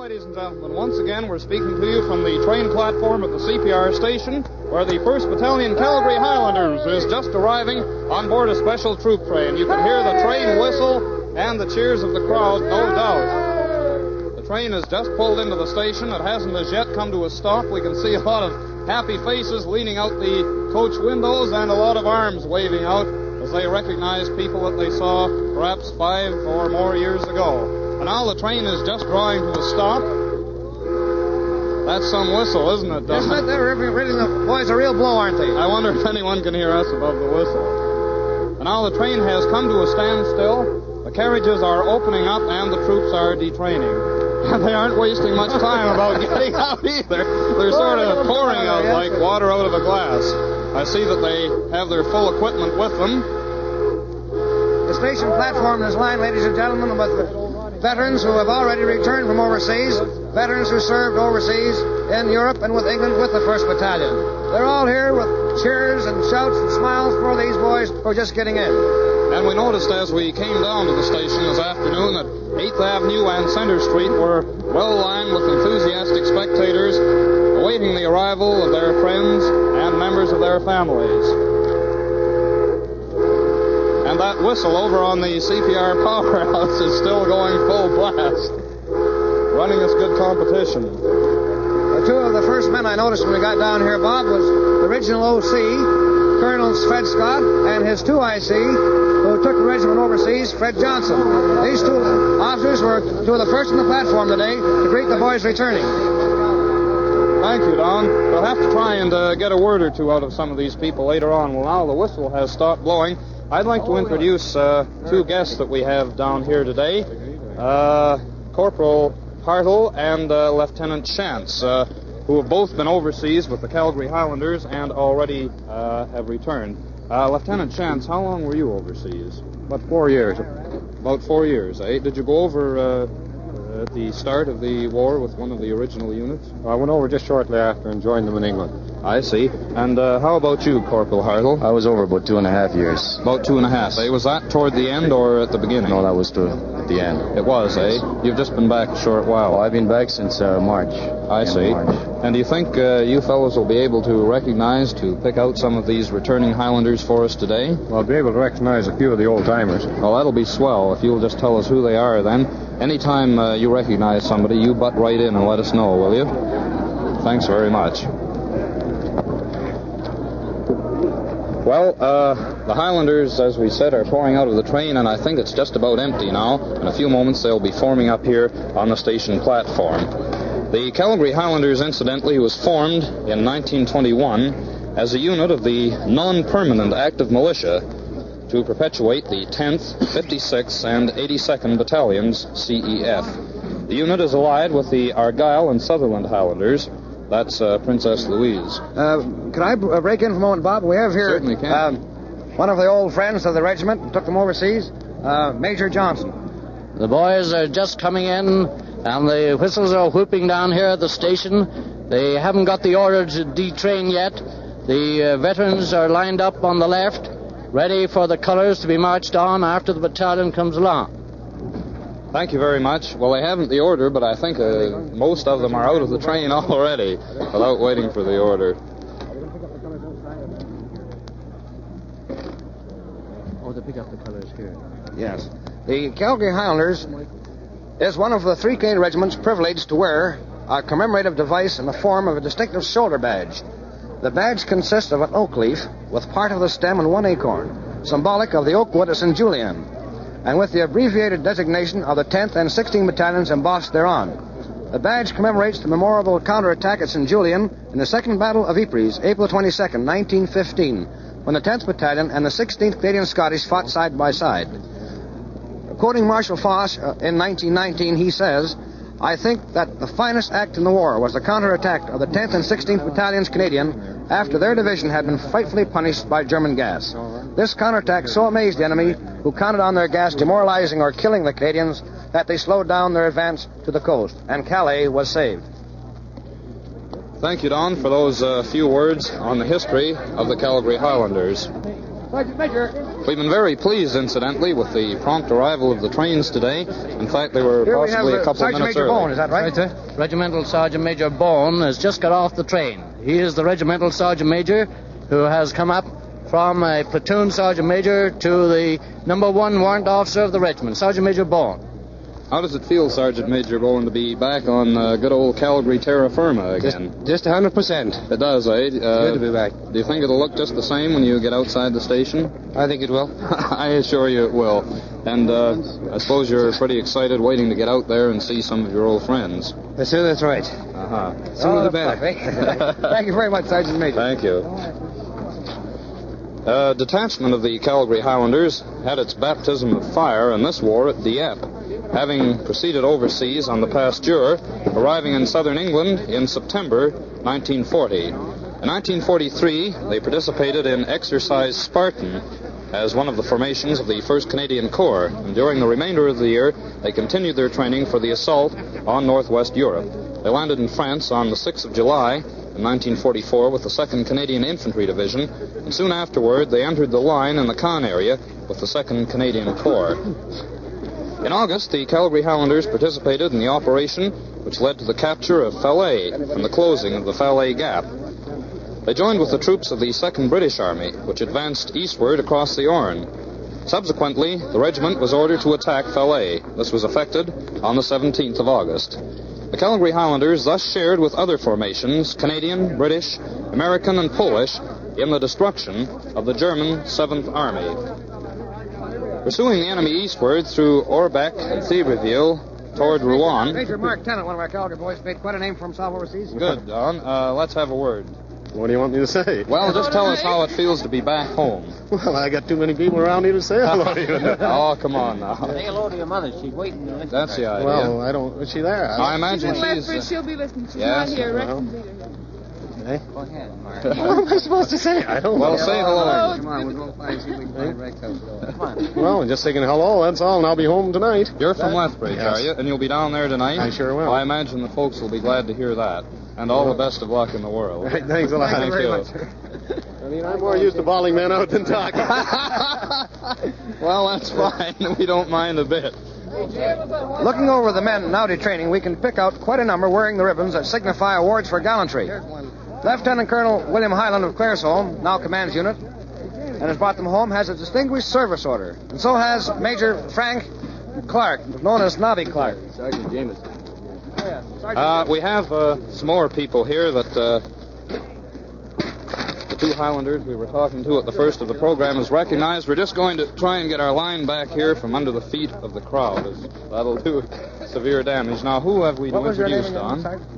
ladies and gentlemen, once again we're speaking to you from the train platform at the CPR station, where the 1st Battalion Calgary Highlanders is just arriving on board a special troop train. You can hear the train whistle and the cheers of the crowd, no doubt. The train has just pulled into the station. It hasn't as yet come to a stop. We can see a lot of happy faces leaning out the coach windows and a lot of arms waving out as they recognize people that they saw perhaps 5 or more years ago. And now the train is just drawing to a stop. That's some whistle, isn't it? Isn't it? They're really, the boys a real blow, aren't they? I wonder if anyone can hear us above the whistle. And now the train has come to a standstill. The carriages are opening up and the troops are detraining. And they aren't wasting much time about getting out either. They're sort of pouring out like water out of a glass. I see that they have their full equipment with them. The station platform is lined, ladies and gentlemen, with veterans who have already returned from overseas, veterans who served overseas in Europe and with England with the 1st Battalion. They're all here with cheers and shouts and smiles for these boys who are just getting in. And we noticed as we came down to the station this afternoon that 8th Avenue and Center Street were well lined with enthusiastic spectators awaiting the arrival of their friends and members of their families. And that whistle over on the CPR powerhouse is still going full blast, running us good competition. Two of the first men I noticed when we got down here, Bob, was the original OC, Colonel Fred Scott, and his 2IC, who took the regiment overseas, Fred Johnson. These two officers were two of the first on the platform today to greet the boys returning. Thank you, Don. We'll have to try and get a word or two out of some of these people later on. Well, now the whistle has stopped blowing. I'd like to introduce two guests that we have down here today, Corporal Hartle and Lieutenant Chance, who have both been overseas with the Calgary Highlanders and already have returned. Lieutenant Chance, how long were you overseas? About 4 years. About 4 years, eh? Did you go over at the start of the war with one of the original units? I went over just shortly after and joined them in England. I see. And how about you, Corporal Hartle? I was over about 2.5 years. About 2.5, eh? Was that toward the end or at the beginning? No, that was at the end. It was, eh? You've just been back a short while. Well, I've been back since March. I see. March. And do you think you fellows will be able to recognize, to pick out some of these returning Highlanders for us today? Well, I'll be able to recognize a few of the old-timers. Well, that'll be swell if you'll just tell us who they are then. Anytime you recognize somebody, you butt right in and let us know, will you? Thanks very much. Well, the Highlanders, as we said, are pouring out of the train, and I think it's just about empty now. In a few moments, they'll be forming up here on the station platform. The Calgary Highlanders, incidentally, was formed in 1921 as a unit of the non-permanent active militia to perpetuate the 10th, 56th, and 82nd Battalions, CEF. The unit is allied with the Argyll and Sutherland Highlanders. That's Princess Louise. Can I break in for a moment, Bob? We have here Certainly can. one of the old friends of the regiment who took them overseas, Major Johnson. The boys are just coming in, and the whistles are whooping down here at the station. They haven't got the order to detrain yet. The veterans are lined up on the left, ready for the colors to be marched on after the battalion comes along. Thank you very much. Well, they haven't the order, but I think most of them are out of the train already without waiting for the order. Oh, they pick up the colors here. Yes. The Calgary Highlanders is one of the 3 Canadian regiments privileged to wear a commemorative device in the form of a distinctive shoulder badge. The badge consists of an oak leaf with part of the stem and one acorn, symbolic of the oak wood at St. Julian, and with the abbreviated designation of the 10th and 16th Battalions embossed thereon. The badge commemorates the memorable counterattack at St. Julian in the Second Battle of Ypres, April 22nd, 1915, when the 10th Battalion and the 16th Canadian Scottish fought side by side. Quoting Marshal Foch in 1919, he says, "I think that the finest act in the war was the counterattack of the 10th and 16th Battalions Canadian after their division had been frightfully punished by German gas. This counterattack so amazed the enemy, who counted on their gas demoralizing or killing the Canadians, that they slowed down their advance to the coast, and Calais was saved." Thank you, Don, for those few words on the history of the Calgary Highlanders. Sergeant Major. We've been very pleased, incidentally, with the prompt arrival of the trains today. In fact, they were Here possibly we have a couple of Sergeant minutes Major early. Bone, is that right? Regimental Sergeant Major Bone has just got off the train. He is the Regimental Sergeant Major who has come up from a platoon Sergeant Major to the number 1 warrant officer of the regiment, Sergeant Major Bone. How does it feel, Sergeant Major Bone, to be back on good old Calgary terra firma again? Just 100%. It does, eh? Good to be back. Do you think it'll look just the same when you get outside the station? I think it will. I assure you it will. And I suppose you're pretty excited waiting to get out there and see some of your old friends. Yes, sir, that's right. Uh-huh. Sooner the better. Thank you very much, Sergeant Major. Thank you. A detachment of the Calgary Highlanders had its baptism of fire in this war at Dieppe, having proceeded overseas on the Pasteur, arriving in southern England in September 1940. In 1943, they participated in Exercise Spartan as one of the formations of the 1st Canadian Corps, and during the remainder of the year, they continued their training for the assault on northwest Europe. They landed in France on the 6th of July in 1944 with the 2nd Canadian Infantry Division, and soon afterward they entered the line in the Caen area with the 2nd Canadian Corps. In August, the Calgary Highlanders participated in the operation which led to the capture of Falaise and the closing of the Falaise Gap. They joined with the troops of the 2nd British Army, which advanced eastward across the Orne. Subsequently, the regiment was ordered to attack Falaise. This was effected on the 17th of August. The Calgary Highlanders thus shared with other formations, Canadian, British, American, and Polish, in the destruction of the German 7th Army. Pursuing the enemy eastward through Orbec and Thiberville toward Rouen. Major Mark Tennant, one of our Calgary boys, made quite a name for himself overseas. Good, Don. Let's have a word. What do you want me to say? Well, just tell us how it feels to be back home. Well, I got too many people around here to say hello to you. Oh, come on now. Say hello to your mother. She's waiting. That's the idea. Well, I don't... Is she there? I imagine she's... She'll be listening. She's yes, not here. well. Go ahead, Mark. What am I supposed to say? I don't know. Well, say hello. Come on, we'll go find see if we can find Rex House. Come on. Well, I'm just saying hello, that's all, and I'll be home tonight. You're from Lethbridge, Yes. are you? And you'll be down there tonight? I sure will. I imagine the folks will be glad to hear that. And all the best of luck in the world. Right, thanks a lot. Thank very you. much. I mean, I'm more used to bawling men out than talking. Well, that's fine. We don't mind a bit. Looking over the men now to training, we can pick out quite a number wearing the ribbons that signify awards for gallantry. Lieutenant Colonel William Highland of Claresholm, now commands unit, and has brought them home, has a Distinguished Service Order. And so has Major Frank Clark, known as Nobby Clark. Sergeant Jameson. We have some more people here that the two Highlanders we were talking to at the first of the program has recognized. We're just going to try and get our line back here from under the feet of the crowd, as that'll do severe damage. Now, who have we What was your name introduced again, on? Sergeant?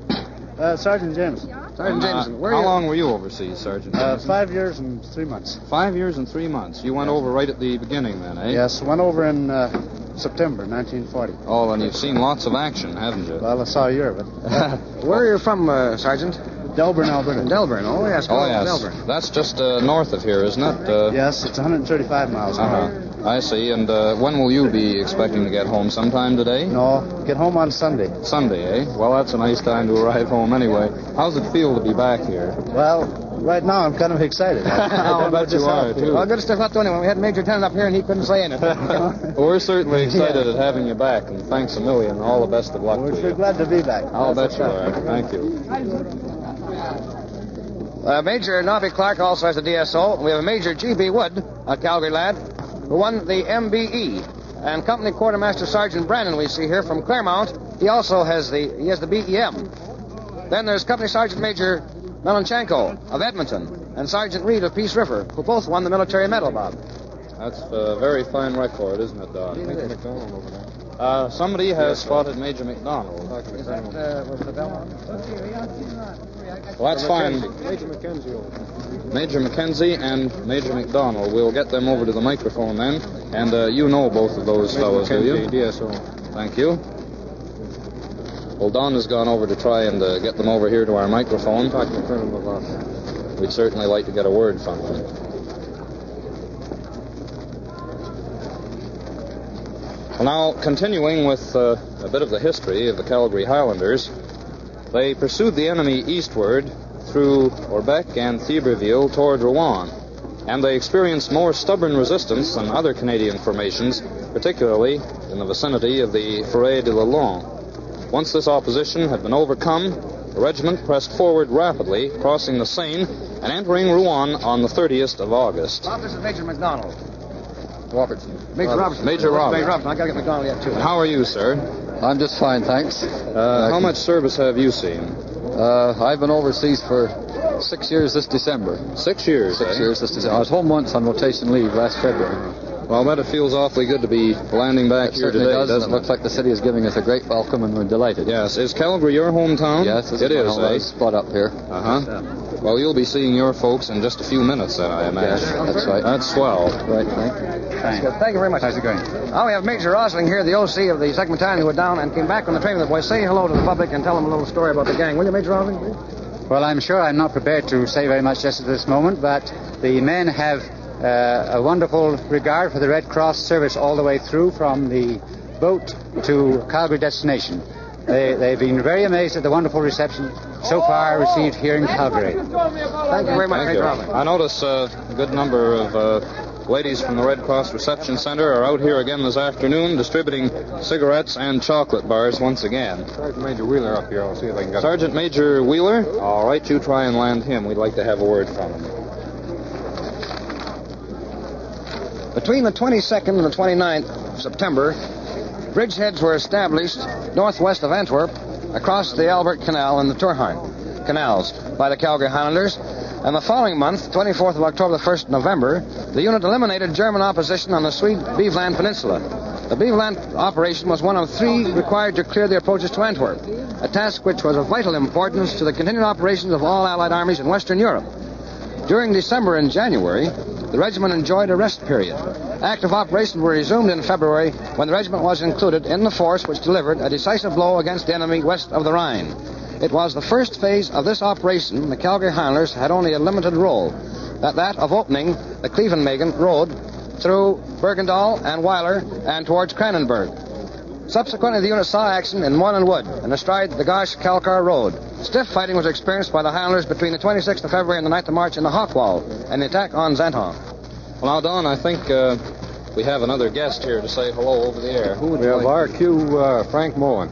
Sergeant Jameson. Sergeant Jameson. Where How are you? long were you overseas, Sergeant? 5 years and 3 months. 5 years and 3 months. You went over right at the beginning then, eh? Yes, went over in September 1940. Oh, and you've seen lots of action, haven't you? Well, I saw a year of it. Where are you from, Sergeant? Delburn, Alberta. Delburn. Oh, yes. Oh, yes. Delburn. That's just north of here, isn't it? Yes, it's 135 miles. I see. And when will you be expecting to get home? Sometime today? No, get home on Sunday. Sunday, eh? Well, that's a nice time to arrive home anyway. How's it feel to be back here? Well, right now I'm kind of excited. I'll bet you are, too. Well, good stuff not to anyone. We had Major Tennant up here and he couldn't say anything. Well, we're certainly excited at having you back, and thanks a million. All the best of luck We're to sure you. glad to be back. I'll bet you are. Thank you. Major Nobby Clark also has a DSO. We have a Major G.B. Wood, a Calgary lad, who won the MBE. And Company Quartermaster Sergeant Brandon, we see here from Claremont, he also has the BEM. Then there's Company Sergeant Major Melanchenko of Edmonton and Sergeant Reed of Peace River, who both won the military medal, Bob. That's a very fine record, isn't it, Don? Major McDonald over there. Somebody has spotted Major McDonald. Is that, was the Belmont? Well, that's fine. Major Mackenzie over. Major Mackenzie and Major McDonald. We'll get them over to the microphone then. And you know both of those fellows, do you? DSO. Thank you. Well, Don has gone over to try and get them over here to our microphone. Talk to Colonel about. We'd certainly like to get a word from them. Well, now, continuing with a bit of the history of the Calgary Highlanders, they pursued the enemy eastward through Orbec and Thiberville toward Rouen. and they experienced more stubborn resistance than other Canadian formations, particularly in the vicinity of the Forêt de Lalonde. Once this opposition had been overcome, the regiment pressed forward rapidly, crossing the Seine and entering Rouen on the 30th of August. Bob, this is Major McDonald. Robertson. Major Robertson. Major Robertson. Major Robertson. I gotta get McDonald yet, too. And how are you, sir? I'm just fine, thanks. How much service have you seen? I've been overseas for 6 years this December. 6 years, 6 years this December. I was home once on rotation leave last February. Well, I bet it feels awfully good to be landing back here Certainly today, does. doesn't It looks like the city is giving us a great welcome, and we're delighted. Yes. Is Calgary your hometown? Yes, it is. I was brought up here. Uh-huh. Well, you'll be seeing your folks in just a few minutes, then, I imagine. Yes, that's right. That's swell. Right, thank you. Thank you very much. How's it going? Now we have Major Rosling here, the OC of the 2nd Battalion, who were down and came back on the train with the boys. Say hello to the public and tell them a little story about the gang. Will you, Major Rosling, please? Well, I'm sure I'm not prepared to say very much just at this moment, but the men have a wonderful regard for the Red Cross service all the way through from the boat to Calgary destination. They've been very amazed at the wonderful reception so far received here in Calgary. Thank you very much, Major Rosling. I notice a good number of ladies from the Red Cross Reception Center are out here again this afternoon distributing cigarettes and chocolate bars once again. Sergeant Major Wheeler up here. I'll see if I can get Sergeant Major Wheeler? All right, you try and land him. We'd like to have a word from him. Between the 22nd and the 29th of September, bridgeheads were established northwest of Antwerp across the Albert Canal and the Tourhan canals by the Calgary Highlanders. And the following month, 24th of October, the 1st of November, the unit eliminated German opposition on the Swede Beveland Peninsula. The Beveland operation was one of 3 required to clear the approaches to Antwerp, a task which was of vital importance to the continued operations of all Allied armies in Western Europe. During December and January, the regiment enjoyed a rest period. Active operations were resumed in February when the regiment was included in the force which delivered a decisive blow against the enemy west of the Rhine. It was the first phase of this operation. The Calgary Highlanders had only a limited role, that of opening the Clevenmagen road through Bergendal and Weiler and towards Cranenburg. Subsequently, the unit saw action in Moylan Wood and astride the Gosh-Kalkar Road. Stiff fighting was experienced by the Highlanders between the 26th of February and the 9th of March in the Hawkwall and the attack on Zanton. Well, now, Don, I think we have another guest here to say hello over the air. Who would We you have like? RQ Frank Moen.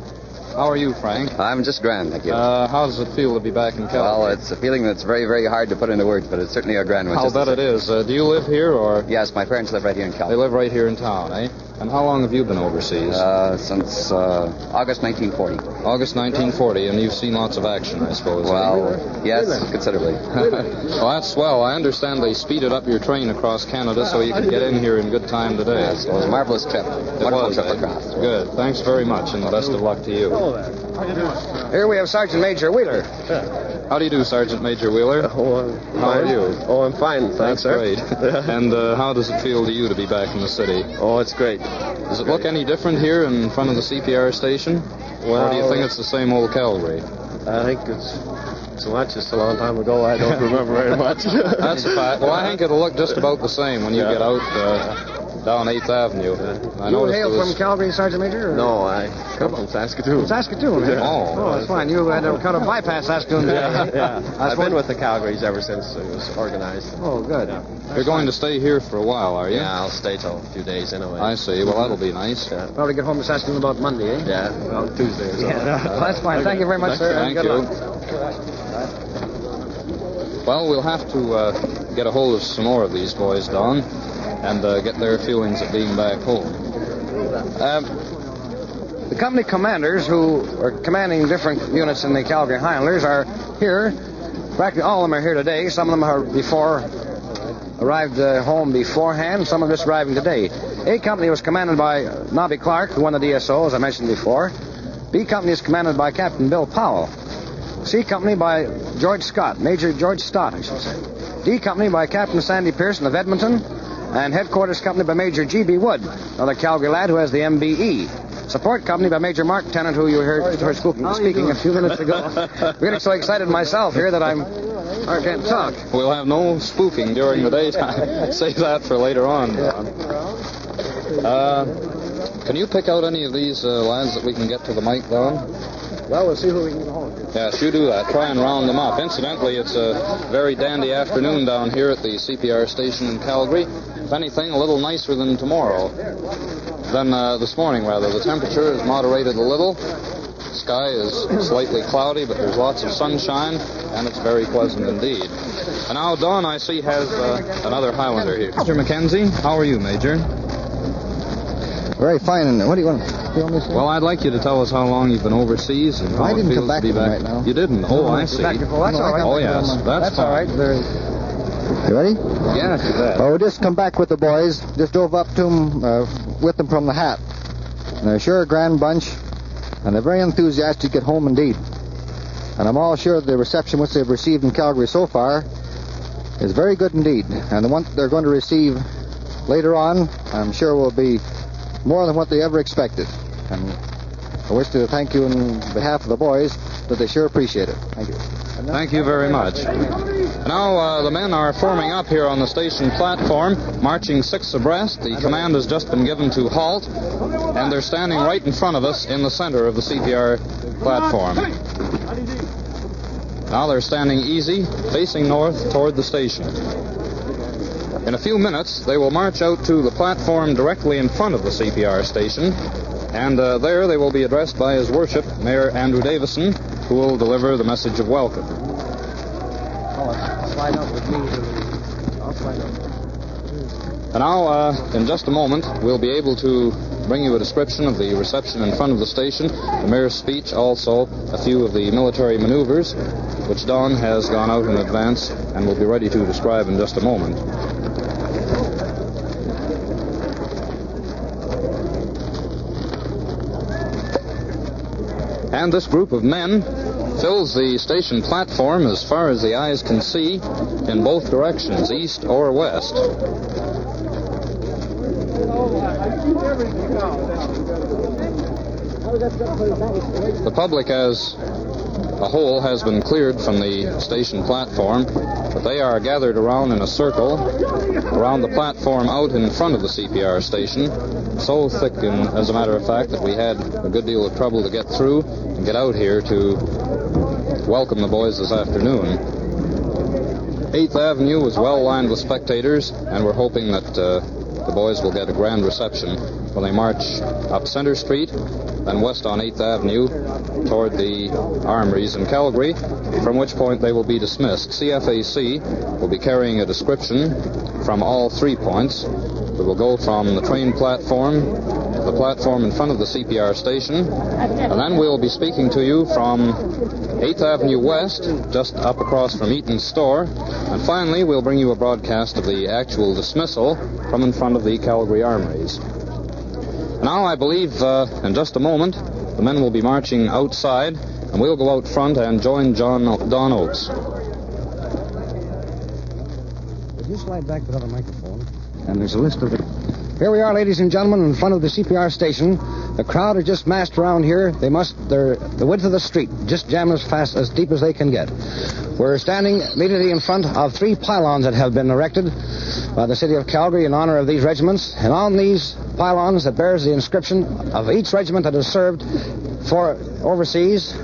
How are you, Frank? I'm just grand, thank you. How does it feel to be back in Calgary? Well, it's a feeling that's very, very hard to put into words, but it's certainly a grand one. I'll bet it is. Do you live here, or...? Yes, my parents live right here in They Calgary. live right here in town, eh? And how long have you been overseas? Since August 1940. August 1940, and you've seen lots of action, I suppose. Well, yes, considerably. Well, that's swell. I understand they speeded up your train across Canada so you could get in here in good time today. Yes, it was a marvelous trip. It Wonderful was, trip eh? across. Good. Thanks very much, and the best of luck to you. Here we have Sergeant Major Wheeler. How do you do, Sergeant Major Wheeler? How are you? Oh, I'm fine. That's Thanks, sir. great. And how does it feel to you to be back in the city? Oh, it's great. Does it look any different here in front of the CPR station? Or do you think it's the same old Calgary? I think it's so much. It's a long time ago. I don't remember very much. That's a fact. Well, I think it'll look just about the same when you get out down 8th Avenue. I You noticed hail it was... from Calgary, Sergeant Major? Or? No, I come from Saskatoon. Saskatoon. eh? Oh. That's fine. You had to kind of bypass Saskatoon. Yeah. I've been with the Calgarys ever since it was organized. Oh, good. You're going to stay here for a while, are you? Yeah, I'll stay till a few days anyway. I see. Well, that'll be nice. Probably get home to Saskatoon about Monday, eh? Yeah, well, Tuesday or so. Well, that's fine. Thank you very much, sir. Thank Good you. luck. Well, we'll have to get a hold of some more of these boys, Don, and get their feelings at being back home. The company commanders who are commanding different units in the Calgary Highlanders are here. Practically all of them are here today. Some of them are arrived home beforehand. Some are just arriving today. A Company was commanded by Nobby Clark, who won the DSO, as I mentioned before. B Company is commanded by Captain Bill Powell. C Company by George Scott, Major George Stott, I should say. D Company by Captain Sandy Pearson of Edmonton. And Headquarters Company by Major G.B. Wood, another Calgary lad who has the MBE. Support Company by Major Mark Tennant, who you heard speaking a few minutes ago. I'm getting so excited myself here that I can't talk. We'll have no spooking during the daytime. Save that for later on, Don. Can you pick out any of these lads that we can get to the mic, Don? Well, we'll see who we can get hold of. Yes, you do that. Try and round them up. Incidentally, it's a very dandy afternoon down here at the CPR station in Calgary. If anything, a little nicer than tomorrow. This morning, rather. The temperature is moderated a little. The sky is slightly cloudy, but there's lots of sunshine, and it's very pleasant indeed. And now Don, I see, has another Highlander here. Mr. Mackenzie, how are you, Major? Very fine. And what do you want me to say? Well, I'd like you to tell us how long you've been overseas and how I didn't it feels come back to be back. right now. You didn't? Oh, I see. Back before. That's all right. Oh, yes. That's all right. You ready? Yes, you bet. Oh, we just come back with the boys. Just drove up to them with them from the hat. And they're sure a grand bunch, and they're very enthusiastic at home indeed. And I'm all sure the reception which they've received in Calgary so far is very good indeed. And the one they're going to receive later on, I'm sure will be more than what they ever expected. And I wish to thank you on behalf of the boys that they sure appreciate it. Thank you. Thank you very much. Now, the men are forming up here on the station platform, marching 6 abreast. The command has just been given to halt, and they're standing right in front of us in the center of the CPR platform. Now they're standing easy, facing north toward the station. In a few minutes, they will march out to the platform directly in front of the CPR station, and there they will be addressed by His Worship, Mayor Andrew Davison, who will deliver the message of welcome. Slide up with me. I'll slide up. And now, in just a moment, we'll be able to bring you a description of the reception in front of the station, the mayor's speech, also a few of the military maneuvers, which Don has gone out in advance and will be ready to describe in just a moment. And this group of men fills the station platform as far as the eyes can see in both directions, east or west. The public as a whole has been cleared from the station platform, but they are gathered around in a circle around the platform out in front of the CPR station, so thick, as a matter of fact, that we had a good deal of trouble to get through and get out here to welcome the boys this afternoon. 8th Avenue was well lined with spectators, and we're hoping that the boys will get a grand reception when they march up Center Street, then west on 8th Avenue toward the armories in Calgary, from which point they will be dismissed. CFAC will be carrying a description from all 3 points. We will go from the train platform, the platform in front of the CPR station, and then we'll be speaking to you from 8th Avenue West, just up across from Eaton's store, and finally we'll bring you a broadcast of the actual dismissal from in front of the Calgary Armories. Now, I believe in just a moment, the men will be marching outside, and we'll go out front and join Don Oates. Would you slide back to the other microphone? And there's a list of the... Here we are, ladies and gentlemen, in front of the CPR station. The crowd are just massed around here. They're the width of the street, just jammed as deep as they can get. We're standing immediately in front of 3 pylons that have been erected by the city of Calgary in honor of these regiments. And on these pylons that bears the inscription of each regiment that has served for overseas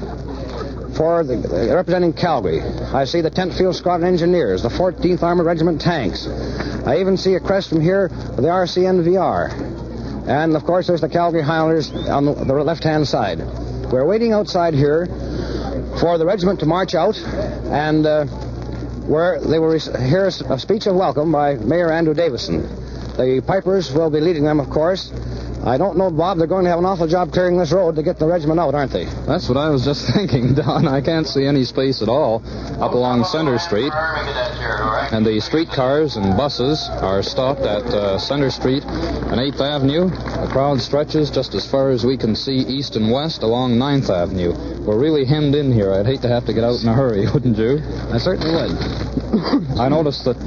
for representing Calgary. I see the 10th Field Squadron Engineers, the 14th Armored Regiment Tanks. I even see a crest from here for the RCN VR. And, of course, there's the Calgary Highlanders on the left-hand side. We're waiting outside here for the regiment to march out, and where they will hear a speech of welcome by Mayor Andrew Davison. The pipers will be leading them, of course. I don't know, Bob, they're going to have an awful job clearing this road to get the regiment out, aren't they? That's what I was just thinking, Don. I can't see any space at all up along Center Street. And the streetcars and buses are stopped at Center Street and 8th Avenue. The crowd stretches just as far as we can see east and west along 9th Avenue. We're really hemmed in here. I'd hate to have to get out in a hurry, wouldn't you? I certainly would. I noticed that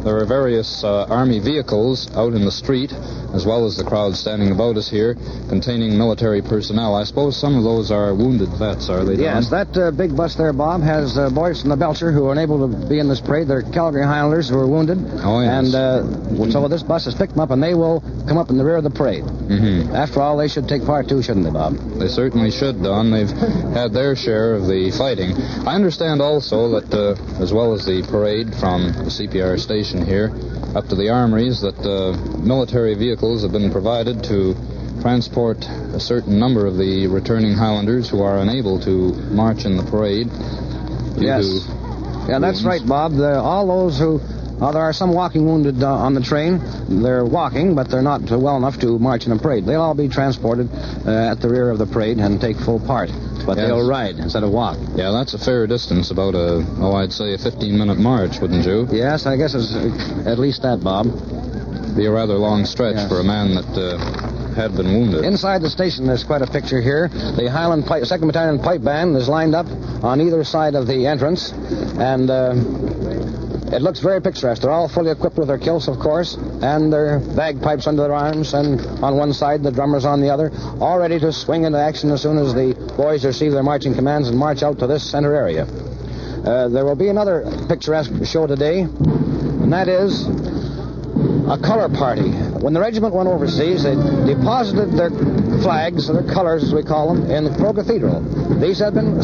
there are various Army vehicles out in the street, as well as the crowd standing about us here, containing military personnel. I suppose some of those are wounded vets, are they, Don? Yes, that big bus there, Bob, has boys from the Belcher who are unable to be in this parade. They're Calgary Highlanders who are wounded. Oh, yes. And so this bus has picked them up, and they will come up in the rear of the parade. Mm-hmm. After all, they should take part too, shouldn't they, Bob? They certainly should, Don. They've had their share of the fighting. I understand also that, as well as the parade from the CPR station here up to the armories, that military vehicles have been provided to transport a certain number of the returning Highlanders who are unable to march in the parade. Yes. Yeah, that's right, Bob. All those who... there are some walking wounded on the train. They're walking, but they're not well enough to march in a parade. They'll all be transported at the rear of the parade and take full part. But they'll ride instead of walk. Yeah, that's a fair distance, about I'd say a 15-minute march, wouldn't you? Yes, I guess it's at least that, Bob. Be a rather long stretch for a man that had been wounded. Inside the station, there's quite a picture here. The Highland 2nd Battalion Pipe Band is lined up on either side of the entrance, and it looks very picturesque. They're all fully equipped with their kilts, of course, and their bagpipes under their arms, and on one side, the drummers on the other, all ready to swing into action as soon as the boys receive their marching commands and march out to this center area. There will be another picturesque show today, and that is a color party. When the regiment went overseas, they deposited their flags, their colors as we call them, in the Pro Cathedral. These have been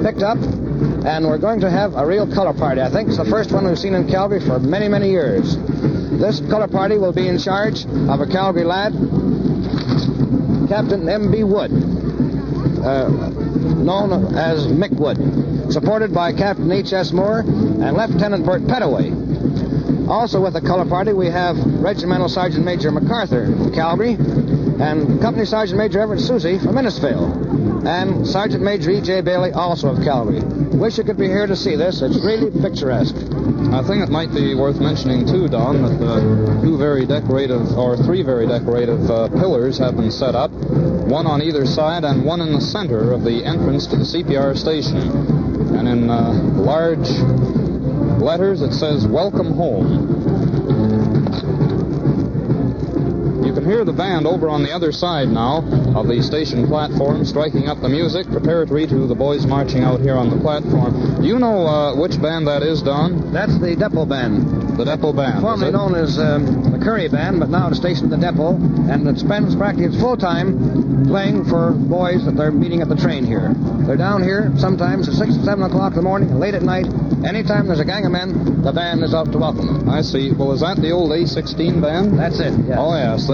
picked up, and we're going to have a real color party. I think it's the first one we've seen in Calgary for many, many years. This color party will be in charge of a Calgary lad, Captain M.B. Wood, known as Mick Wood, supported by Captain H.S. Moore and Lieutenant Bert Pettaway. Also with the color party, we have Regimental Sergeant Major MacArthur from Calgary and Company Sergeant Major Everett Susie from Innisfail and Sergeant Major E.J. Bailey, also of Calgary. Wish you could be here to see this. It's really picturesque. I think it might be worth mentioning, too, Don, that three very decorative pillars have been set up, one on either side and one in the center of the entrance to the CPR station. And in large letters, it says, "Welcome Home." You can hear the band over on the other side now of the station platform striking up the music preparatory to the boys marching out here on the platform. Do you know which band that is, Don? That's the depot band. The depot band. Formerly known as the Curry Band, but now it's stationed at the depot, and it spends practically its full time playing for boys that they're meeting at the train here. They're down here sometimes at 6 and 7 o'clock in the morning, late at night. Anytime there's a gang of men, the band is out to welcome them. I see. Well, is that the old A-16 band? That's it, yes. Oh, yes.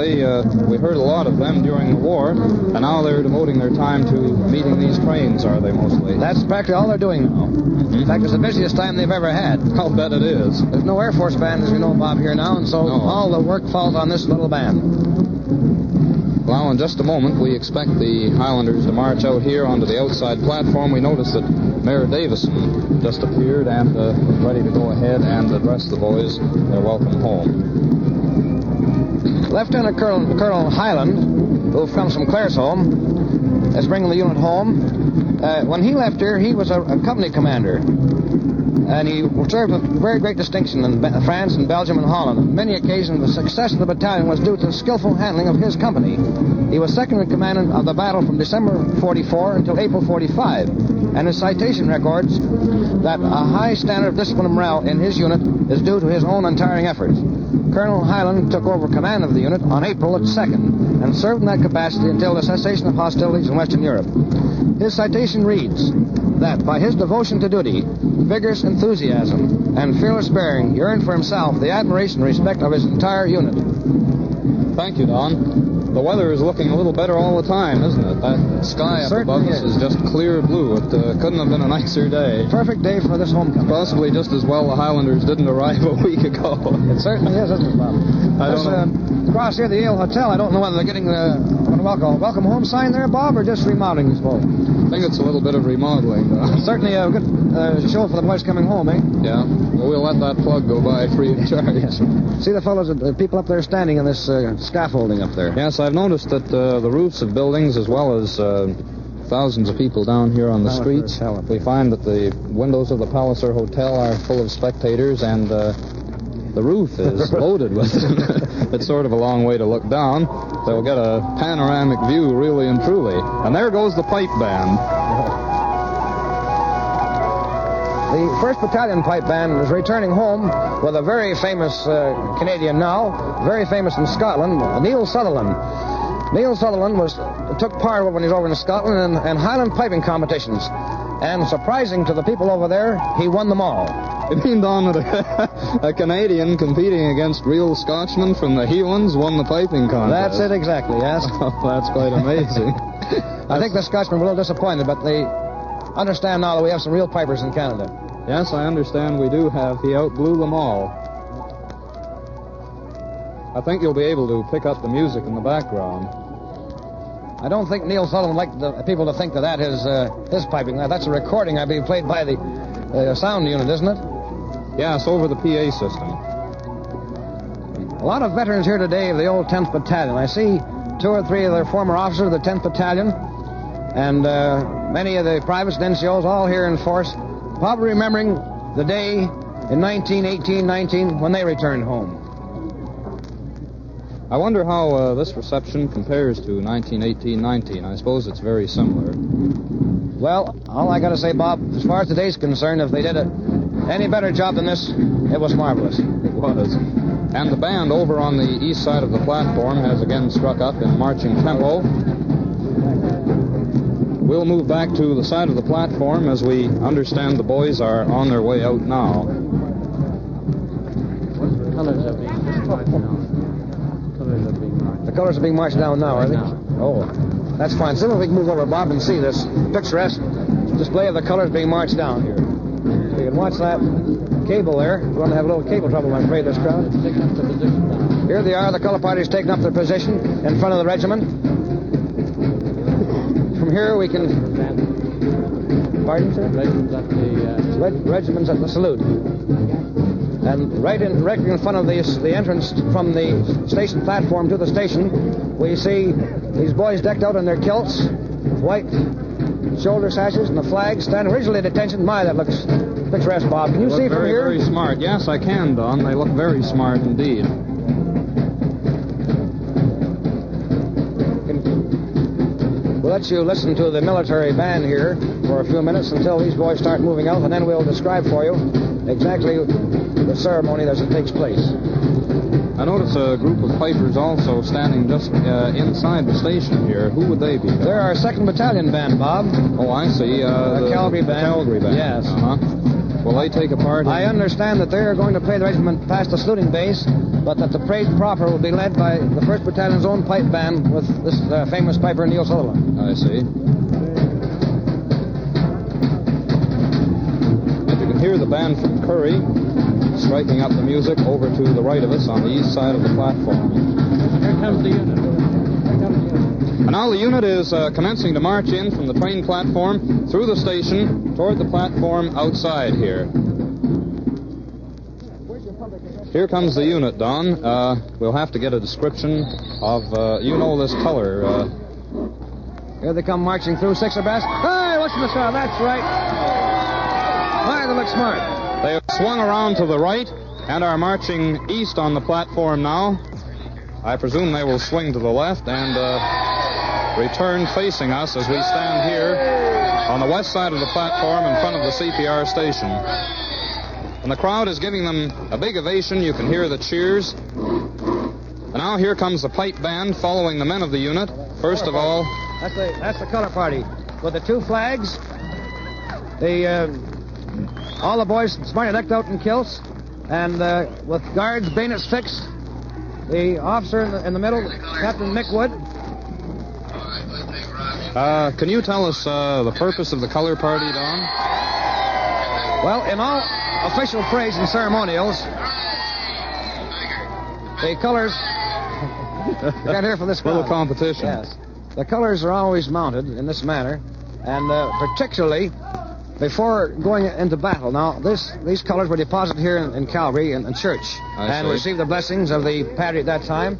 We heard a lot of them during the war, and now they're devoting their time to meeting these trains, are they, mostly? That's practically all they're doing now. Mm-hmm. In fact, it's the busiest time they've ever had. I'll bet it is. There's no Air Force band, as you know, Bob, here now, and so all the work falls on this little band. Well, in just a moment, we expect the Highlanders to march out here onto the outside platform. We notice that Mayor Davison just appeared and ready to go ahead and address the boys their welcome home. Lieutenant Colonel Highland, who comes from Claresholm, is bringing the unit home. When he left here, he was a company commander. And he served with very great distinction in France and Belgium and Holland. On many occasions, the success of the battalion was due to the skillful handling of his company. He was second in command of the battle from December 44 until April 45. And his citation records that a high standard of discipline and morale in his unit is due to his own untiring efforts. Colonel Highland took over command of the unit on April 2nd and served in that capacity until the cessation of hostilities in Western Europe. His citation reads that by his devotion to duty, vigorous enthusiasm, and fearless bearing, he earned for himself the admiration and respect of his entire unit. Thank you, Don. The weather is looking a little better all the time, isn't it? That sky up above us is just clear blue. It couldn't have been a nicer day. Perfect day for this homecoming. Possibly just as well the Highlanders didn't arrive a week ago. It certainly is, isn't it, Bob? I don't know. Across here, the Yale Hotel, I don't know whether they're getting the welcome home sign there, Bob, or just remodeling, I suppose. I think it's a little bit of remodeling, though. Certainly a good show for the boys coming home, eh? Yeah. Well, we'll let that plug go by free of charge. Yes. See the fellows, the people up there standing in this scaffolding up there. Yes, I've noticed that the roofs of buildings, as well as thousands of people down here on the streets, we find that the windows of the Palliser Hotel are full of spectators, and The roof is loaded with them. It's sort of a long way to look down. They'll get a panoramic view, really and truly. And there goes the pipe band. The 1st Battalion Pipe Band is returning home with a very famous Canadian now, very famous in Scotland, Neil Sutherland. Neil Sutherland took part when he was over in Scotland in Highland piping competitions. And surprising to the people over there, he won them all. You mean, Don, that a Canadian competing against real Scotchmen from the Highlands won the piping contest? That's it exactly, yes. Oh, that's quite amazing. I think the Scotchmen were a little disappointed, but they understand now that we have some real pipers in Canada. Yes, I understand we do have. He outblew them all. I think you'll be able to pick up the music in the background. I don't think Neil Sutherland liked the people to think that is his piping. That's a recording, I believe, played by the sound unit, isn't it? Yes, over the PA system. A lot of veterans here today of the old 10th Battalion. I see 2 or 3 of their former officers of the 10th Battalion, and many of the privates and NCOs all here in force, probably remembering the day in 1918-19 when they returned home. I wonder how this reception compares to 1918-19. I suppose it's very similar. Well, all I got to say, Bob, as far as today's concerned, if they did any better job than this, it was marvelous. It was. And the band over on the east side of the platform has again struck up in marching tempo. We'll move back to the side of the platform as we understand the boys are on their way out now. The colors are being marched down now, are they? Oh, that's fine. See if we can move over, Bob, and see this picturesque display of the colors being marched down here. So you can watch that cable there. We're going to have a little cable trouble, I'm afraid, this crowd. Here they are, the color parties taking up their position in front of the regiment. From here we can... Pardon, sir? Regiment's at the salute. And right in front of the entrance from the station platform to the station, we see these boys decked out in their kilts, white shoulder sashes, and the flag standing originally at attention. My, that looks picturesque, Bob. Can you see from here? Very smart. Yes, I can, Don. They look very smart indeed. We'll let you listen to the military band here for a few minutes until these boys start moving out, and then we'll describe for you exactly the ceremony as it takes place. I notice a group of pipers also standing just inside the station here. Who would they be? They're our 2nd Battalion band, Bob. Oh, I see. The Calgary band. Calgary band. Yes. Uh-huh. Will they take a part? I understand that they're going to play the regiment past the saluting base, but that the parade proper will be led by the 1st Battalion's own pipe band with this famous piper, Neil Sutherland. I see. And you can hear the band from Curry striking up the music over to the right of us on the east side of the platform. Here comes the unit. And now the unit is commencing to march in from the train platform through the station toward the platform outside here. Here comes the unit, Don. We'll have to get a description of, this color. Here they come marching through, 6 abreast. Hey, what's in the sky? That's right. Why, they look smart. They have swung around to the right and are marching east on the platform now. I presume they will swing to the left and return facing us as we stand here on the west side of the platform in front of the CPR station. And the crowd is giving them a big ovation. You can hear the cheers. And now here comes the pipe band following the men of the unit. First of all... That's the color party with the 2 flags. All the boys smartly decked out in kilts, and with guards, bayonets fixed. The officer in the middle, Captain Mick Wood. Can you tell us the purpose of the color party, Don? Well, in all official parades and ceremonials, the colors... You can't hear from this crowd. Little competition. Yes. The colors are always mounted in this manner, and particularly before going into battle. Now, these colors were deposited here in Calgary in church and received the blessings of the padre at that time,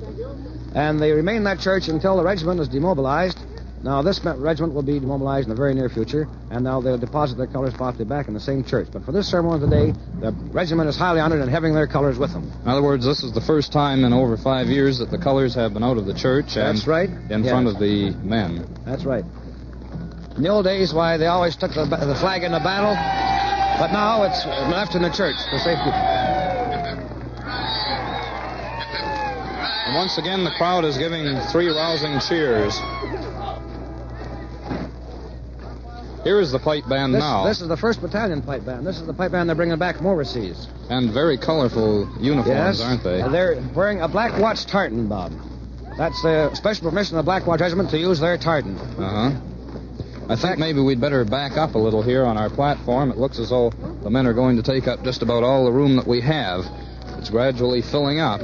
and they remain in that church until the regiment is demobilized Now, this regiment will be demobilized in the very near future, and now they'll deposit their colors possibly back in the same church. But for this ceremony today, the regiment is highly honored in having their colors with them. In other words, this is the first time in over 5 years that the colors have been out of the church and That's right. in front of the men. That's right. In the old days, why, they always took the flag in the battle, but now it's left in the church for safety. And once again, the crowd is giving 3 rousing cheers. Here is the pipe band now. This is the 1st Battalion pipe band. This is the pipe band they're bringing back from overseas. And very colorful uniforms, aren't they? They're wearing a Black Watch tartan, Bob. That's the special permission of the Black Watch Regiment to use their tartan. Uh-huh. I think maybe we'd better back up a little here on our platform. It looks as though the men are going to take up just about all the room that we have. It's gradually filling up.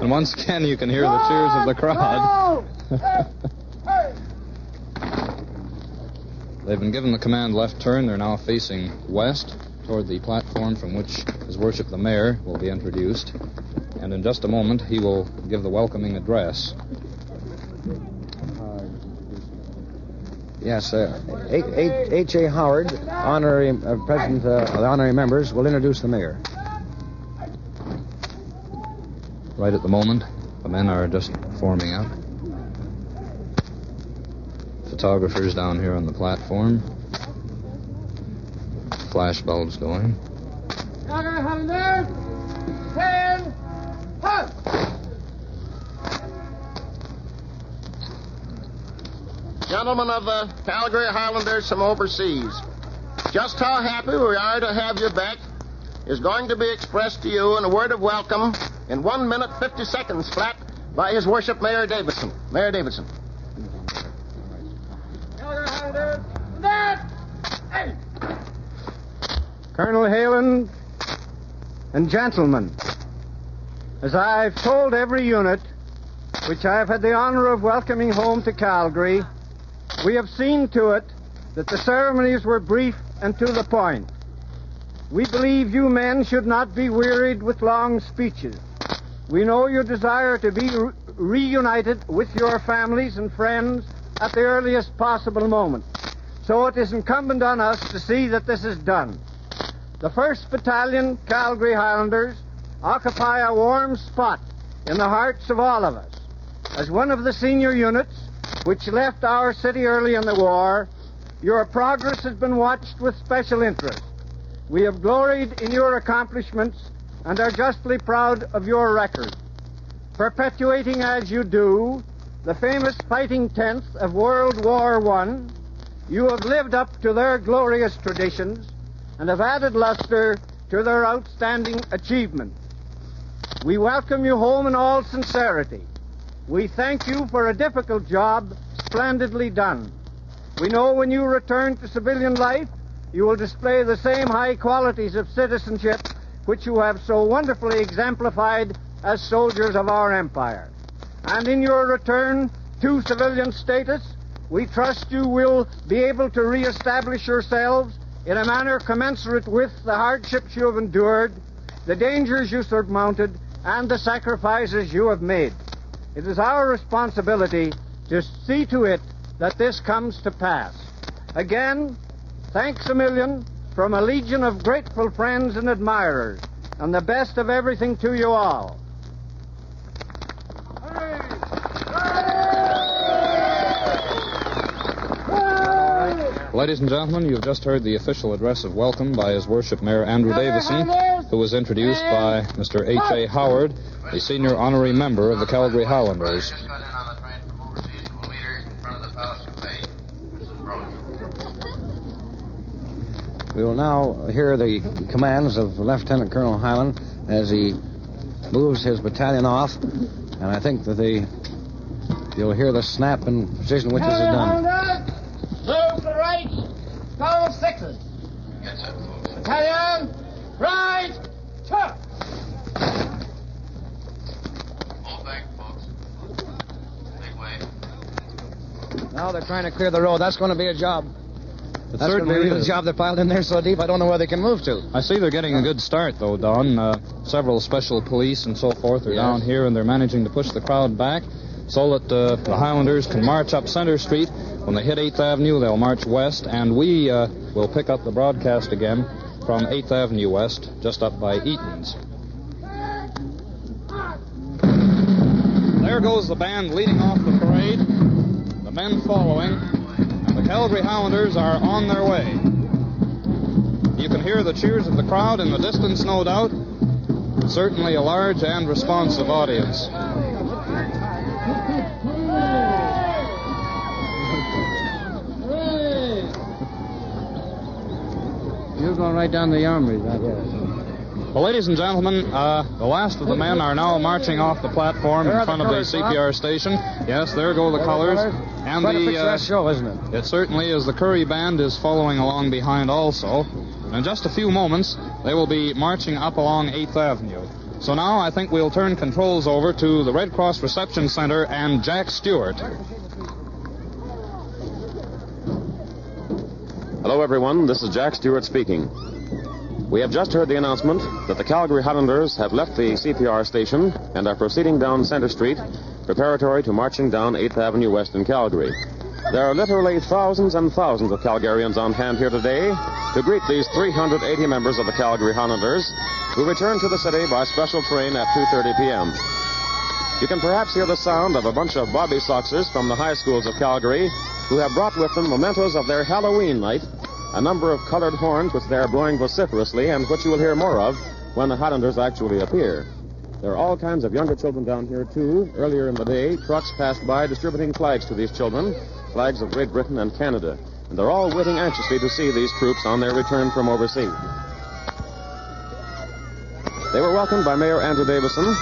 And once again, you can hear the cheers of the crowd. They've been given the command left turn. They're now facing west toward the platform from which His Worship the Mayor will be introduced. And in just a moment, he will give the welcoming address. Yes, H.A. Howard, honorary president of the honorary members, will introduce the mayor. Right at the moment, the men are just forming up. Photographers down here on the platform. Flash bulbs going. Calgary Highlanders, stand up! Gentlemen of the Calgary Highlanders from overseas, just how happy we are to have you back is going to be expressed to you in a word of welcome in 1 minute 50 seconds flat by His Worship Mayor Davidson. Mayor Davidson. Calgary Highlanders, stand! Hey! Colonel Halen and gentlemen, as I've told every unit which I've had the honor of welcoming home to Calgary, we have seen to it that the ceremonies were brief and to the point. We believe you men should not be wearied with long speeches. We know your desire to be reunited with your families and friends at the earliest possible moment. So it is incumbent on us to see that this is done. The 1st Battalion, Calgary Highlanders, occupy a warm spot in the hearts of all of us. As one of the senior units which left our city early in the war, your progress has been watched with special interest. We have gloried in your accomplishments and are justly proud of your record. Perpetuating as you do the famous fighting tenth of World War I, you have lived up to their glorious traditions and have added luster to their outstanding achievements. We welcome you home in all sincerity. We thank you for a difficult job splendidly done. We know when you return to civilian life, you will display the same high qualities of citizenship which you have so wonderfully exemplified as soldiers of our empire. And in your return to civilian status, we trust you will be able to reestablish yourselves in a manner commensurate with the hardships you have endured, the dangers you surmounted, and the sacrifices you have made. It is our responsibility to see to it that this comes to pass. Again, thanks a million from a legion of grateful friends and admirers, and the best of everything to you all. Ladies and gentlemen, you've just heard the official address of welcome by His Worship Mayor Andrew Davison, who was introduced by Mr. H.A. Howard, a senior honorary member of the Calgary Highlanders. We will now hear the commands of Lieutenant Colonel Highland as he moves his battalion off, and I think that you'll hear the snap and precision which this is done. Move to the right, go sixes. Battalion, right, chuck. Hold back, folks. Big way. Now they're trying to clear the road. That's going to be a job. That's going to be a real job. They're piled in there so deep, I don't know where they can move to. I see they're getting a good start, though, Don. Several special police and so forth are down here, and they're managing to push the crowd back so that the Highlanders can march up Center Street. When they hit 8th Avenue, they'll march west, and we will pick up the broadcast again from 8th Avenue West, just up by Eaton's. There goes the band leading off the parade, the men following, and the Calgary Highlanders are on their way. You can hear the cheers of the crowd in the distance, no doubt. Certainly a large and responsive audience. You're going right down the armory, right here. Well, ladies and gentlemen, the last of the men are now marching off the platform in front of the CPR station. Yes, there go the colors. And the show, isn't it? It certainly is. The Curry Band is following along behind also. In just a few moments, they will be marching up along 8th Avenue. So now I think we'll turn controls over to the Red Cross Reception Center and Jack Stewart. Hello, everyone. This is Jack Stewart speaking. We have just heard the announcement that the Calgary Highlanders have left the CPR station and are proceeding down Center Street, preparatory to marching down 8th Avenue West in Calgary. There are literally thousands and thousands of Calgarians on hand here today to greet these 380 members of the Calgary Highlanders who return to the city by special train at 2:30 p.m. You can perhaps hear the sound of a bunch of Bobby Soxers from the high schools of Calgary who have brought with them mementos of their Halloween night, a number of colored horns which they are blowing vociferously and which you will hear more of when the Highlanders actually appear. There are all kinds of younger children down here, too. Earlier in the day, trucks passed by distributing flags to these children, flags of Great Britain and Canada. And they're all waiting anxiously to see these troops on their return from overseas. They were welcomed by Mayor Andrew Davison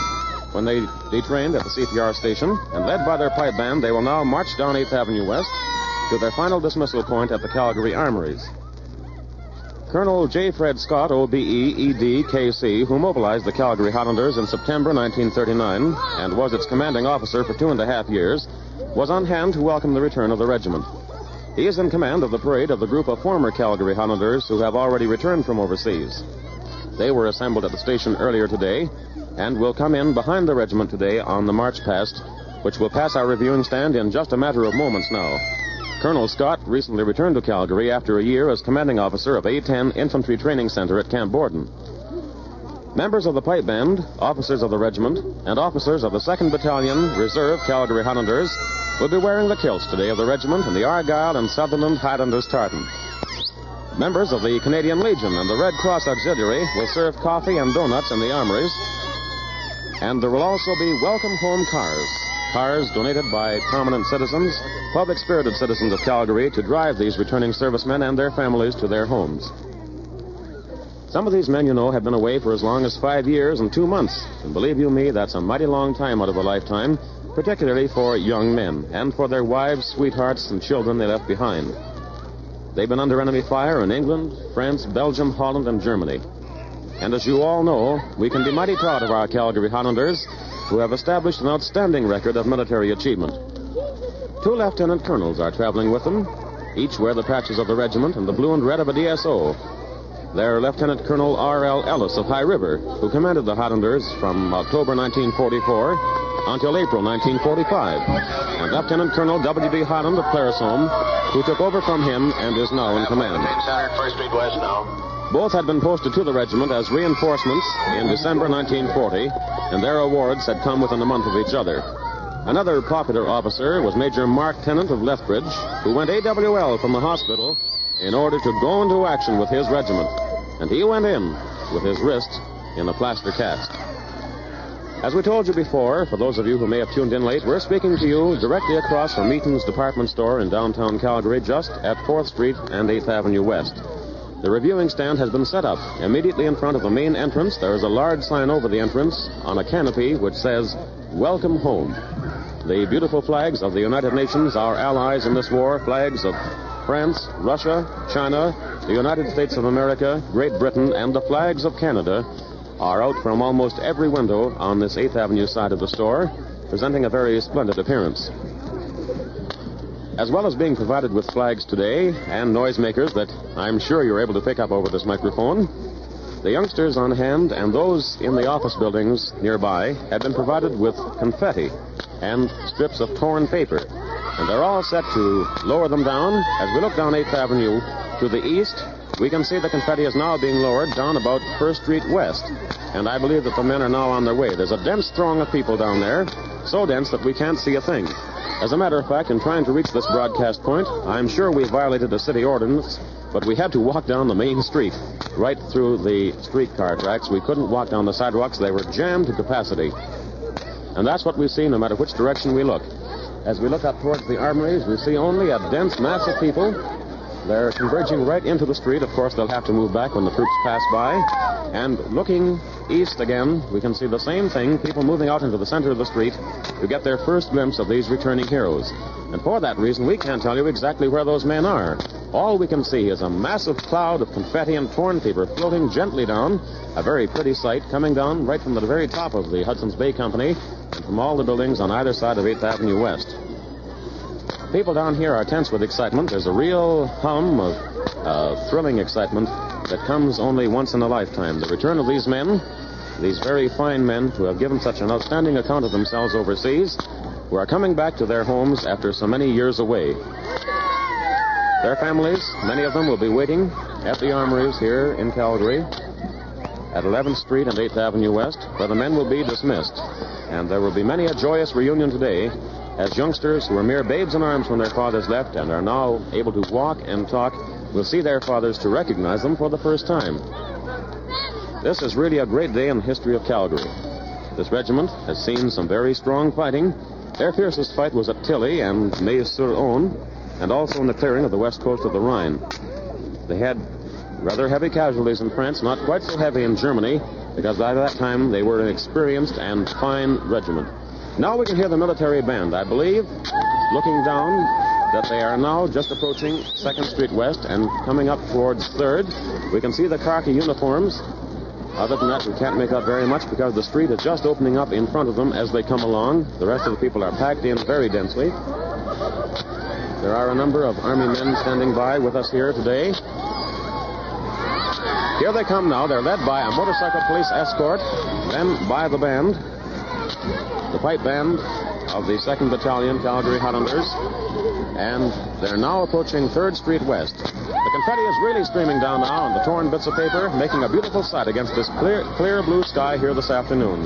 when they detrained at the CPR station, and led by their pipe band, they will now march down 8th Avenue West to their final dismissal point at the Calgary Armories. Colonel J. Fred Scott, OBE, ED, KC, who mobilized the Calgary Highlanders in September 1939 and was its commanding officer for 2.5 years, was on hand to welcome the return of the regiment. He is in command of the parade of the group of former Calgary Highlanders who have already returned from overseas. They were assembled at the station earlier today and will come in behind the regiment today on the march past, which will pass our reviewing stand in just a matter of moments now. Colonel Scott recently returned to Calgary after a year as commanding officer of A-10 Infantry Training Center at Camp Borden. Members of the pipe band, officers of the regiment, and officers of the 2nd Battalion Reserve Calgary Highlanders will be wearing the kilts today of the regiment in the Argyll and Sutherland Highlanders tartan. Members of the Canadian Legion and the Red Cross Auxiliary will serve coffee and donuts in the armories, and there will also be welcome home cars donated by prominent citizens, public-spirited citizens of Calgary, to drive these returning servicemen and their families to their homes. Some of these men, you know, have been away for as long as 5 years and 2 months. And believe you me, that's a mighty long time out of a lifetime, particularly for young men and for their wives, sweethearts, and children they left behind. They've been under enemy fire in England, France, Belgium, Holland, and Germany. And as you all know, we can be mighty proud of our Calgary Highlanders, who have established an outstanding record of military achievement. 2 lieutenant colonels are traveling with them. Each wear the patches of the regiment and the blue and red of a DSO. They're Lieutenant Colonel R.L. Ellis of High River, who commanded the Highlanders from October 1944 until April 1945, and Lieutenant Colonel W.D. Highland of Claresholm, who took over from him and is now in command. First Street West now. Both had been posted to the regiment as reinforcements in December 1940, and their awards had come within a month of each other. Another popular officer was Major Mark Tennant of Lethbridge, who went AWL from the hospital in order to go into action with his regiment. And he went in with his wrist in a plaster cast. As we told you before, for those of you who may have tuned in late, we're speaking to you directly across from Eaton's department store in downtown Calgary, just at 4th Street and 8th Avenue West. The reviewing stand has been set up. Immediately in front of the main entrance, there is a large sign over the entrance on a canopy which says, "Welcome Home." The beautiful flags of the United Nations, our allies in this war, flags of France, Russia, China, the United States of America, Great Britain, and the flags of Canada are out from almost every window on this 8th Avenue side of the store, presenting a very splendid appearance. As well as being provided with flags today and noisemakers that I'm sure you're able to pick up over this microphone, the youngsters on hand and those in the office buildings nearby have been provided with confetti and strips of torn paper. And they're all set to lower them down. As we look down 8th Avenue to the east, we can see the confetti is now being lowered down about 1st Street West. And I believe that the men are now on their way. There's a dense throng of people down there, so dense that we can't see a thing. As a matter of fact, in trying to reach this broadcast point, I'm sure we violated the city ordinance, but we had to walk down the main street, right through the streetcar tracks. We couldn't walk down the sidewalks. They were jammed to capacity. And that's what we see no matter which direction we look. As we look up towards the armories, we see only a dense mass of people. They're converging right into the street. Of course, they'll have to move back when the troops pass by. And looking east again, we can see the same thing, people moving out into the center of the street to get their first glimpse of these returning heroes. And for that reason, we can't tell you exactly where those men are. All we can see is a massive cloud of confetti and torn paper floating gently down, a very pretty sight, coming down right from the very top of the Hudson's Bay Company and from all the buildings on either side of 8th Avenue West. People down here are tense with excitement. There's a real hum of thrilling excitement that comes only once in a lifetime. The return of these men, these very fine men who have given such an outstanding account of themselves overseas, who are coming back to their homes after so many years away. Their families, many of them, will be waiting at the armories here in Calgary at 11th Street and 8th Avenue West, where the men will be dismissed. And there will be many a joyous reunion today as youngsters who were mere babes in arms when their fathers left and are now able to walk and talk will see their fathers to recognize them for the first time. This is really a great day in the history of Calgary. This regiment has seen some very strong fighting. Their fiercest fight was at Tilly and Meuse-sur-Aune, and also in the clearing of the west coast of the Rhine. They had rather heavy casualties in France, not quite so heavy in Germany, because by that time they were an experienced and fine regiment. Now we can hear the military band. I believe, looking down, that they are now just approaching 2nd Street West and coming up towards 3rd. We can see the khaki uniforms. Other than that, we can't make out very much because the street is just opening up in front of them as they come along. The rest of the people are packed in very densely. There are a number of Army men standing by with us here today. Here they come now. They're led by a motorcycle police escort, then by the band, the pipe band of the 2nd Battalion, Calgary Highlanders, and they're now approaching 3rd Street West. The confetti is really streaming down now on the torn bits of paper, making a beautiful sight against this clear blue sky here this afternoon.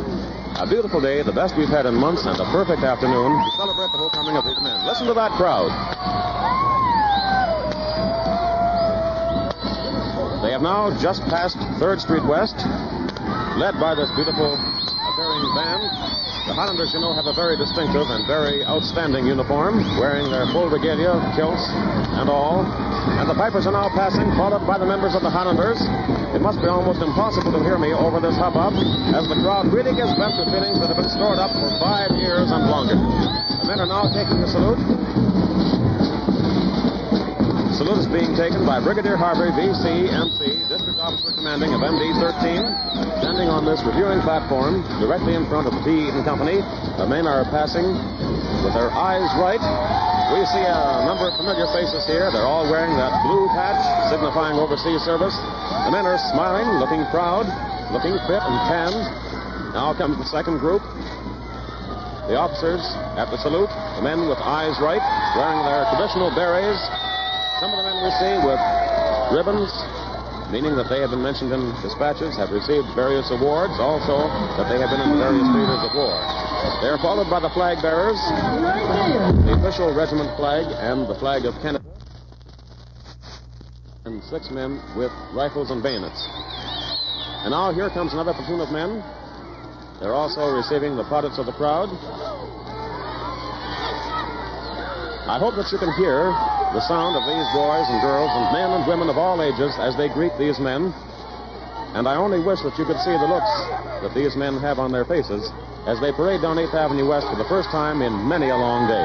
A beautiful day, the best we've had in months, and a perfect afternoon to celebrate the homecoming of these men. Listen to that crowd. They have now just passed 3rd Street West, led by this beautiful appearing band. The Highlanders, you know, have a very distinctive and very outstanding uniform, wearing their full regalia, kilts, and all. And the pipers are now passing, followed by the members of the Highlanders. It must be almost impossible to hear me over this hubbub, as the crowd really gives vent to feelings that have been stored up for 5 years and longer. The men are now taking the salute. The salute is being taken by Brigadier Harvey, V.C., M.C., District Officer Commanding of MD 13, standing on this reviewing platform directly in front of the T. Eaton Company. The men are passing with their eyes right. We see a number of familiar faces here. They're all wearing that blue patch signifying overseas service. The men are smiling, looking proud, looking fit and tanned. Now comes the second group. The officers at the salute, the men with eyes right, wearing their traditional berets. Some of the men we see with ribbons, meaning that they have been mentioned in dispatches, have received various awards, also that they have been in various theaters of war. They are followed by the flag bearers, the official regiment flag and the flag of Canada, and 6 men with rifles and bayonets. And now here comes another platoon of men. They're also receiving the plaudits of the crowd. I hope that you can hear the sound of these boys and girls and men and women of all ages as they greet these men. And I only wish that you could see the looks that these men have on their faces as they parade down 8th Avenue West for the first time in many a long day.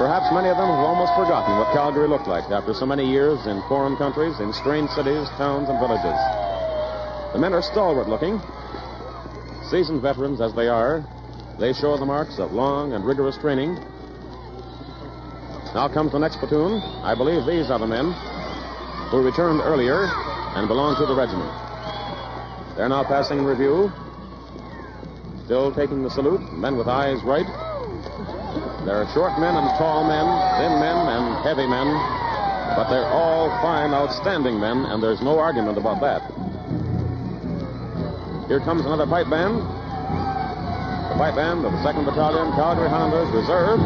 Perhaps many of them have almost forgotten what Calgary looked like after so many years in foreign countries, in strange cities, towns, and villages. The men are stalwart looking. Seasoned veterans as they are, they show the marks of long and rigorous training. Now comes the next platoon. I believe these are the men who returned earlier and belong to the regiment. They're now passing in review, still taking the salute, men with eyes right. There are short men and tall men, thin men and heavy men, but they're all fine, outstanding men, and there's no argument about that. Here comes another pipe band. The pipe band of the 2nd Battalion, Calgary Highlanders Reserve.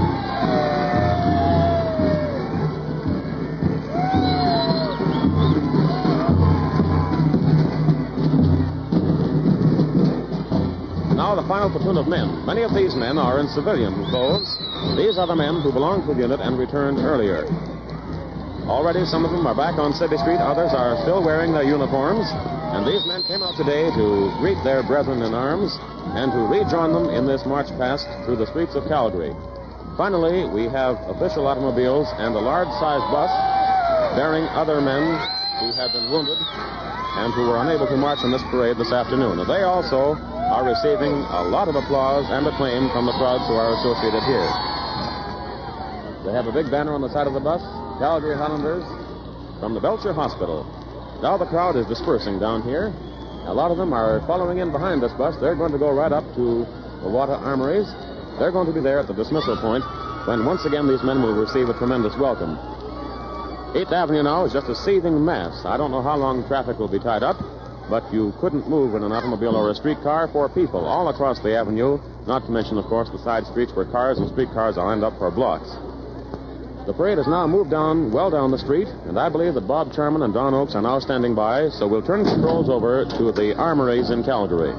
Now the final platoon of men. Many of these men are in civilian clothes. These are the men who belong to the unit and returned earlier. Already some of them are back on City Street. Others are still wearing their uniforms. And these men came out today to greet their brethren in arms and to rejoin them in this march past through the streets of Calgary. Finally, we have official automobiles and a large-sized bus bearing other men who have been wounded and who were unable to march in this parade this afternoon. And they also are receiving a lot of applause and acclaim from the crowds who are associated here. They have a big banner on the side of the bus, Calgary Highlanders from the Belcher Hospital. Now the crowd is dispersing down here. A lot of them are following in behind this bus. They're going to go right up to the water armories. They're going to be there at the dismissal point when once again these men will receive a tremendous welcome. 8th Avenue now is just a seething mass. I don't know how long traffic will be tied up, but you couldn't move in an automobile or a streetcar for people all across the avenue, not to mention, of course, the side streets where cars and streetcars are lined up for blocks. The parade has now moved down, well down the street, and I believe that Bob Charman and Don Oakes are now standing by, so we'll turn controls over to the armories in Calgary.